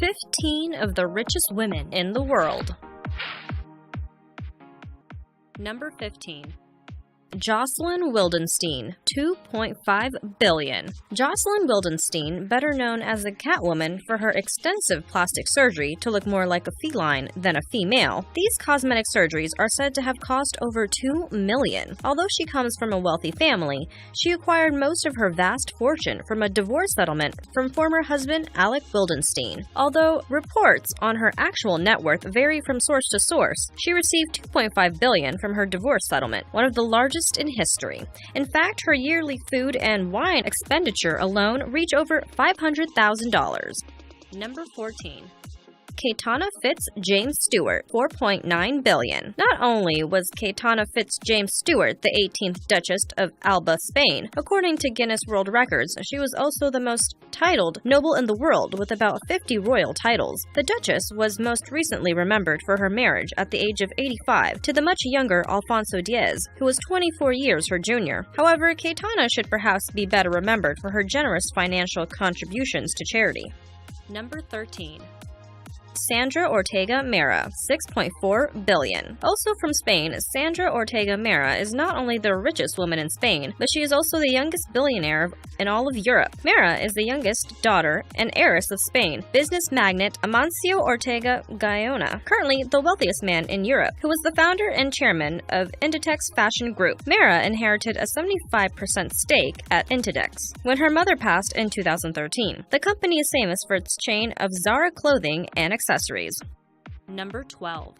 15 of the richest women in the world. Number 15. Jocelyn Wildenstein, $2.5 billion. Jocelyn Wildenstein, better known as the Catwoman for her extensive plastic surgery to look more like a feline than a female. These cosmetic surgeries are said to have cost over $2 million. Although she comes from a wealthy family, she acquired most of her vast fortune from a divorce settlement from former husband Alec Wildenstein. Although reports on her actual net worth vary from source to source, she received $2.5 billion from her divorce settlement, one of the largest in history. In fact, her yearly food and wine expenditure alone reach over $500,000. Number 14. Caetana Fitz-James Stewart, $4.9 billion. Not only was Caetana Fitz-James Stewart the 18th Duchess of Alba, Spain, according to Guinness World Records, she was also the most titled noble in the world with about 50 royal titles. The Duchess was most recently remembered for her marriage at the age of 85 to the much younger Alfonso X, who was 24 years her junior. However, Caetana should perhaps be better remembered for her generous financial contributions to charity. Number 13. Sandra Ortega Mera, $6.4 billion. Also from Spain, Sandra Ortega Mera is not only the richest woman in Spain, but she is also the youngest billionaire in all of Europe. Mera is the youngest daughter and heiress of Spain, business magnate Amancio Ortega Gaona, currently the wealthiest man in Europe, who was the founder and chairman of Inditex Fashion Group. Mera inherited a 75% stake at Inditex when her mother passed in 2013. The company is famous for its chain of Zara clothing and accessories. Number 12.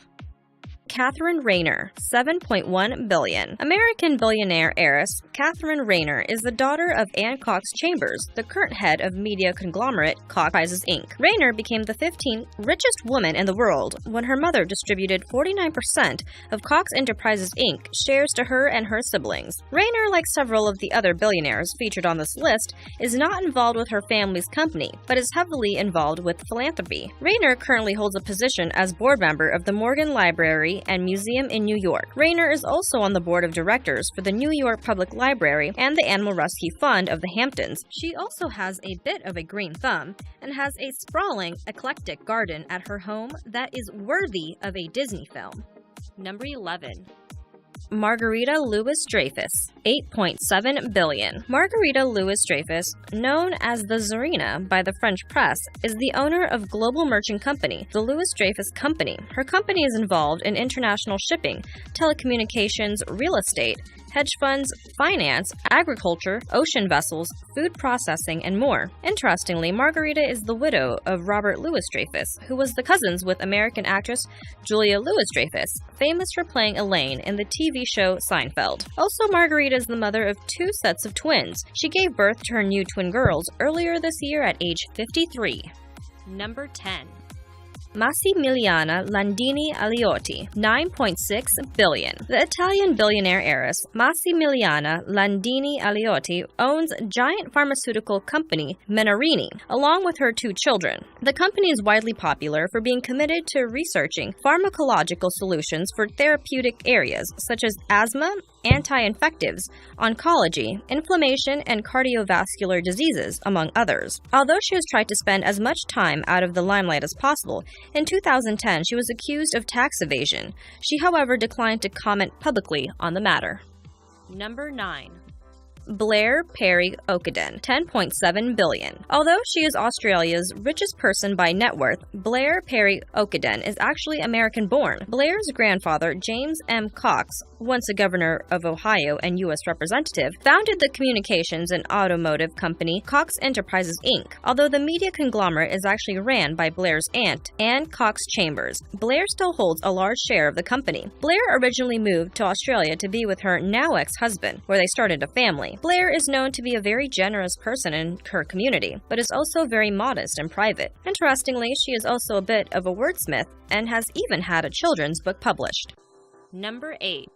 Catherine Rainer, $7.1 billion. American billionaire heiress Catherine Rainer is the daughter of Anne Cox Chambers, the current head of media conglomerate Cox Enterprises Inc. Rainer became the 15th richest woman in the world when her mother distributed 49% of Cox Enterprises Inc. shares to her and her siblings. Rainer, like several of the other billionaires featured on this list, is not involved with her family's company, but is heavily involved with philanthropy. Rainer currently holds a position as board member of the Morgan Library and Museum in New York. Rainer is also on the board of directors for the New York Public Library and the Animal Rescue Fund of the Hamptons. She also has a bit of a green thumb and has a sprawling, eclectic garden at her home that is worthy of a Disney film. Number 11. Margarita Louis-Dreyfus, $8.7 billion. Margarita Louis-Dreyfus, known as the Tsarina by the French press, is the owner of global merchant company, the Louis-Dreyfus Company. Her company is involved in international shipping, telecommunications, real estate, hedge funds, finance, agriculture, ocean vessels, food processing, and more. Interestingly, Margarita is the widow of Robert Louis-Dreyfus, who was the cousins with American actress Julia Louis-Dreyfus, famous for playing Elaine in the TV show Seinfeld. Also, Margarita is the mother of 2 sets of twins. She gave birth to her new twin girls earlier this year at age 53. Number 10. Massimiliana Landini Aliotti, $9.6 billion. The Italian billionaire heiress Massimiliana Landini Aliotti owns giant pharmaceutical company Menarini, along with her 2 children. The company is widely popular for being committed to researching pharmacological solutions for therapeutic areas such as asthma, anti-infectives, oncology, inflammation, and cardiovascular diseases, among others. Although she has tried to spend as much time out of the limelight as possible, in 2010 she was accused of tax evasion. She, however, declined to comment publicly on the matter. Number 9. Blair Perry Oakenden, $10.7 billion. Although she is Australia's richest person by net worth, Blair Perry Oakenden is actually American-born. Blair's grandfather, James M. Cox, once a governor of Ohio and U.S. representative, founded the communications and automotive company Cox Enterprises Inc. Although the media conglomerate is actually ran by Blair's aunt, Anne Cox Chambers, Blair still holds a large share of the company. Blair originally moved to Australia to be with her now ex-husband, where they started a family. Blair is known to be a very generous person in her community, but is also very modest and private. Interestingly, she is also a bit of a wordsmith and has even had a children's book published. Number 8.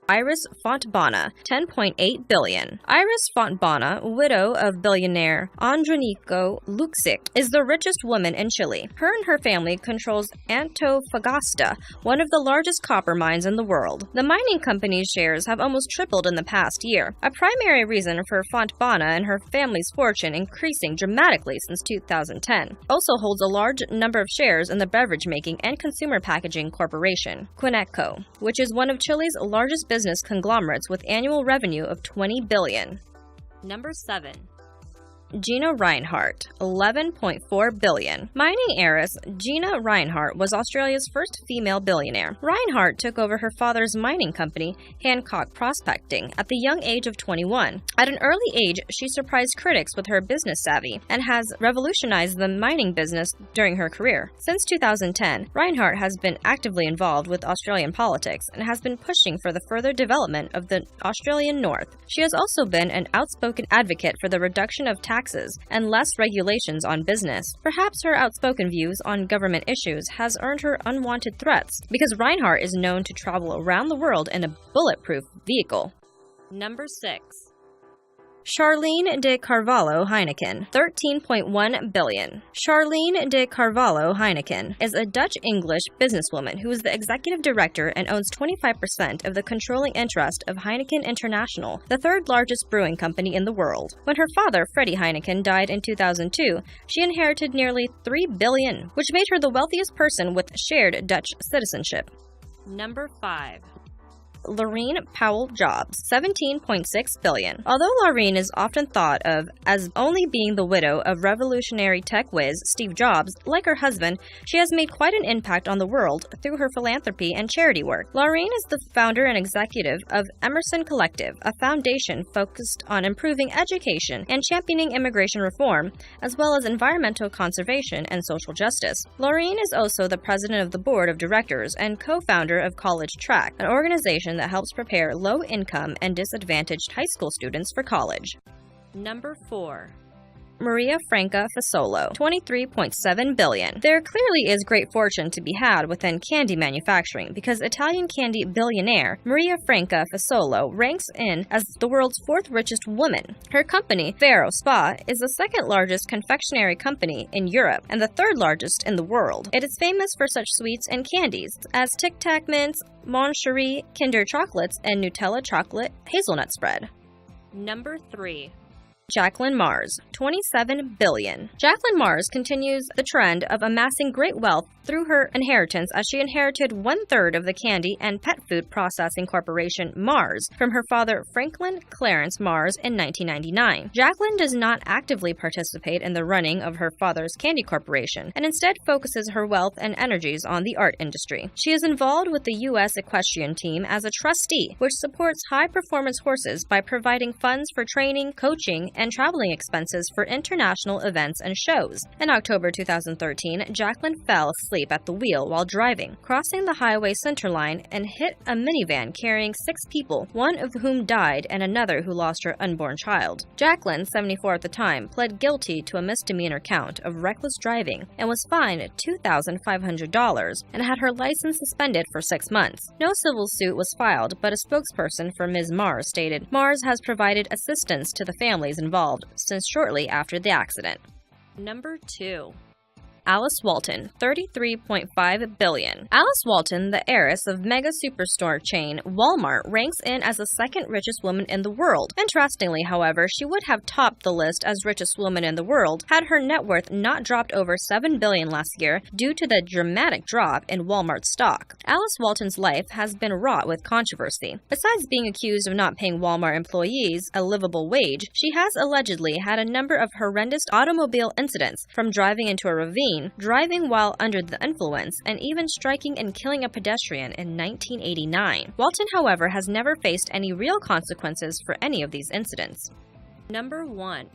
Iris Fontbona, $10.8 billion. Iris Fontbona, widow of billionaire Andronico Luksic, is the richest woman in Chile. Her and her family controls Antofagasta, one of the largest copper mines in the world. The mining company's shares have almost tripled in the past year, a primary reason for Fontbona and her family's fortune increasing dramatically since 2010. Also holds a large number of shares in the beverage-making and consumer packaging corporation, Quineco, which is one of Chile's largest business conglomerates with annual revenue of $20 billion. Number 7. Gina Rinehart, $11.4 billion. Mining heiress Gina Rinehart was Australia's first female billionaire. Rinehart took over her father's mining company, Hancock Prospecting, at the young age of 21. At an early age, she surprised critics with her business savvy and has revolutionized the mining business during her career. Since 2010, Rinehart has been actively involved with Australian politics and has been pushing for the further development of the Australian North. She has also been an outspoken advocate for the reduction of taxes and less regulations on business. Perhaps her outspoken views on government issues has earned her unwanted threats, because Rinehart is known to travel around the world in a bulletproof vehicle. Number 6. Charlene de Carvalho Heineken, $13.1 billion. Charlene de Carvalho Heineken is a Dutch-English businesswoman who is the executive director and owns 25% of the controlling interest of Heineken International, the third largest brewing company in the world. When her father, Freddie Heineken, died in 2002, she inherited nearly $3 billion, which made her the wealthiest person with shared Dutch citizenship. Number 5. Laurene Powell Jobs, $17.6 billion. Although Laurene is often thought of as only being the widow of revolutionary tech whiz Steve Jobs, like her husband, she has made quite an impact on the world through her philanthropy and charity work. Laurene is the founder and executive of Emerson Collective, a foundation focused on improving education and championing immigration reform, as well as environmental conservation and social justice. Laurene is also the president of the board of directors and co-founder of College Track, an organization that helps prepare low-income and disadvantaged high school students for college. Number 4. Maria Franca Fasolo, $23.7 billion. There clearly is great fortune to be had within candy manufacturing, because Italian candy billionaire Maria Franca Fasolo ranks in as the world's fourth richest woman. Her company, Vero Spa, is the second largest confectionery company in Europe and the third largest in the world. It is famous for such sweets and candies as Tic Tac mints, Mon Cherie, Kinder chocolates, and Nutella chocolate hazelnut spread. Number 3. Jacqueline Mars, $27 billion. Jacqueline Mars continues the trend of amassing great wealth through her inheritance, as she inherited 1/3 of the candy and pet food processing corporation Mars from her father Franklin Clarence Mars in 1999. Jacqueline does not actively participate in the running of her father's candy corporation and instead focuses her wealth and energies on the art industry. She is involved with the U.S. equestrian team as a trustee, which supports high-performance horses by providing funds for training, coaching, and traveling expenses for international events and shows. In October 2013, Jacqueline fell asleep at the wheel while driving, crossing the highway centerline, and hit a minivan carrying 6 people, one of whom died and another who lost her unborn child. Jacqueline, 74 at the time, pled guilty to a misdemeanor count of reckless driving and was fined $2,500 and had her license suspended for 6 months. No civil suit was filed, but a spokesperson for Ms. Mars stated, "Mars has provided assistance to the families involved since shortly after the accident." Number 2. Alice Walton, $33.5 billion. Alice Walton, the heiress of mega superstore chain Walmart, ranks in as the second richest woman in the world. Interestingly, however, she would have topped the list as richest woman in the world had her net worth not dropped over $7 billion last year due to the dramatic drop in Walmart stock. Alice Walton's life has been wrought with controversy. Besides being accused of not paying Walmart employees a livable wage, she has allegedly had a number of horrendous automobile incidents, from driving into a ravine, driving while under the influence, and even striking and killing a pedestrian in 1989. Walton, however, has never faced any real consequences for any of these incidents. Number 1.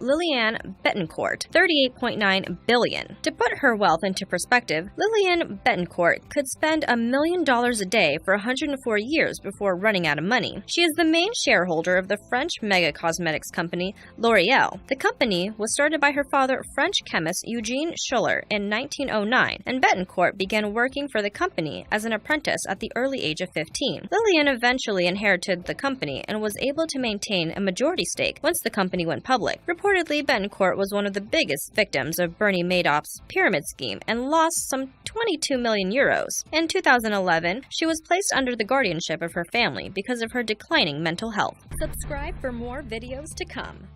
Lillian Bettencourt, $38.9 billion. To put her wealth into perspective, Lillian Bettencourt could spend $1 million a day for 104 years before running out of money. She is the main shareholder of the French mega cosmetics company L'Oréal. The company was started by her father, French chemist Eugene Schuller, in 1909, and Bettencourt began working for the company as an apprentice at the early age of 15. Lillian eventually inherited the company and was able to maintain a majority stake once the company went public. Reportedly, Bettencourt was one of the biggest victims of Bernie Madoff's pyramid scheme and lost some 22 million euros. In 2011, she was placed under the guardianship of her family because of her declining mental health. Subscribe for more videos to come.